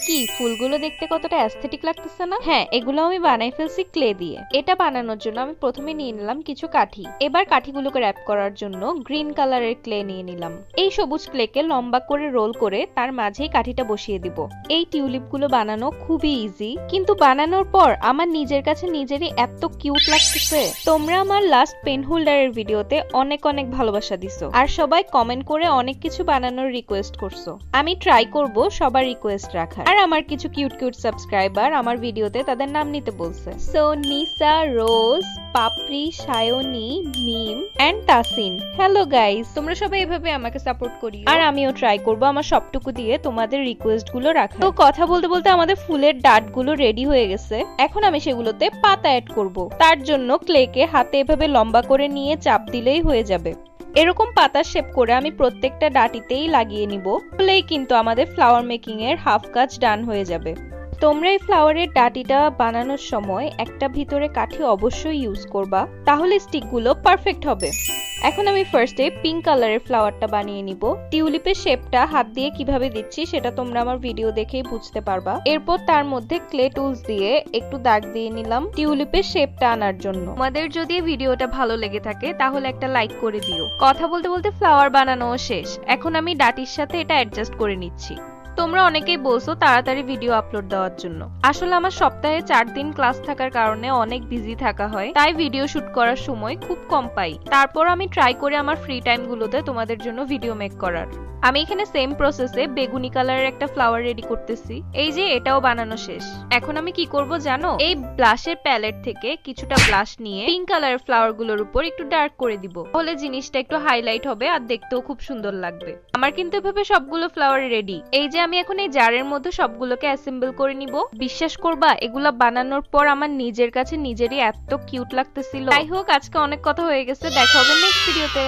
কি ফুলগুলো দেখতে কতটা অ্যাস্থেটিক লাগতেছে না? হ্যাঁ, এগুলো আমি বানাই ফেলছি ক্লে দিয়ে। এটা বানানোর জন্য আমি প্রথমে নিয়ে নিলাম কিছু কাঠি। এবার কাঠিগুলোকে র‍্যাপ করার জন্য গ্রিন কালারের ক্লে নিয়ে নিলাম। এই সবুজ ক্লেকে লম্বা করে রোল করে তার মাঝেই কাঠিটা বসিয়ে দিব। এই টিউলিপ গুলো বানানো খুবই ইজি, কিন্তু বানানোর পর আমার নিজের কাছে নিজেরই এত কিউট লাগতেছে। তোমরা আমার লাস্ট পেন হোল্ডারের ভিডিওতে অনেক অনেক ভালোবাসা দিছো, আর সবাই কমেন্ট করে অনেক কিছু বানানোর রিকোয়েস্ট করছো। আমি ট্রাই করব সবার রিকোয়েস্ট রাখার। আর আমার কিছু কিউট কিউট সাবস্ক্রাইবার আমার ভিডিওতে তাদের নাম নিতে বলছে। So Nisa, rose, papdi, Sayani, meme and Tasin. Hello guys, তোমরা সবাই এভাবে আমাকে সাপোর্ট করিও, আর আমিও ট্রাই করব আমার সবটুকু দিয়ে তোমাদের রিকোয়েস্ট গুলো রাখা। তো কথা বলতে বলতে আমাদের ফুলের ডাট গুলো রেডি হয়ে গেছে। এখন আমি সেগুলোতে পাতা অ্যাড করব। তার জন্য ক্লেকে হাতে এভাবে লম্বা করে নিয়ে চাপ দিলেই হয়ে যাবে। এরকম পাতার শেপ করে আমি প্রত্যেকটা ডাটিতেই লাগিয়ে নিব। তাহলেই কিন্তু আমাদের ফ্লাওয়ার মেকিং এর হাফ কাজ ডান হয়ে যাবে। তোমরা এই ফ্লাওয়ারের ডাটিটা বানানোর সময় একটা ভিতরে কাঠি অবশ্যই ইউজ করবা, তাহলে স্টিকগুলো পারফেক্ট হবে। এখন আমি ফার্স্টে পিঙ্ক কালারের ফ্লাওয়ারটা বানিয়ে নিব। টিউলিপের শেপটা হাত দিয়ে কিভাবে দিচ্ছি সেটা তোমরা আমার ভিডিও দেখেই বুঝতে পারবা। এরপর তার মধ্যে ক্লে টুলস দিয়ে একটু দাগ দিয়ে নিলাম টিউলিপের শেপটা আনার জন্য। তোমাদের যদি ভিডিওটা ভালো লেগে থাকে তাহলে একটা লাইক করে দিও। কথা বলতে বলতে ফ্লাওয়ার বানানো শেষ। এখন আমি ডাটির সাথে এটা অ্যাডজাস্ট করে নিচ্ছি। তোমরা অনেকেই বলছো তাড়াতাড়ি ভিডিও আপলোড দেওয়ার জন্য। আসলে আমার সপ্তাহে 4 দিন ক্লাস থাকার কারণে অনেক বিজি থাকা হয়, তাই ভিডিও শুট করার সময় খুব কম পাই। তারপর আমি ট্রাই করি আমার ফ্রি টাইম গুলোতে তোমাদের জন্য ভিডিও মেক করার। আমি এখানে সেম প্রসেসে বেগুনি কালারের একটা ফ্লাওয়ার রেডি করতেছি। এই যে এটাও বানানো শেষ। এখন আমি কি করব জানো? এই ব্লাশের প্যালেট থেকে কিছুটা ব্লাশ নিয়ে পিঙ্ক কালারের ফ্লাওয়ার গুলোর উপর একটু ডার্ক করে দিব। তাহলে জিনিসটা একটু হাইলাইট হবে আর দেখতেও খুব সুন্দর লাগবে। আমার কিন্তু এভাবে সবগুলো ফ্লাওয়ার রেডি। এই যে আমি এখন এই জারের মধ্যে সবগুলোকে অ্যাসেম্বল করে নিব। বিশ্বাস করবা, এগুলা বানানোর পর আমার নিজের কাছে নিজেরই এত কিউট লাগতেছিল। যাই হোক, আজকে অনেক কথা হয়ে গেছে। দেখা হবে নেক্সট ভিডিওতে।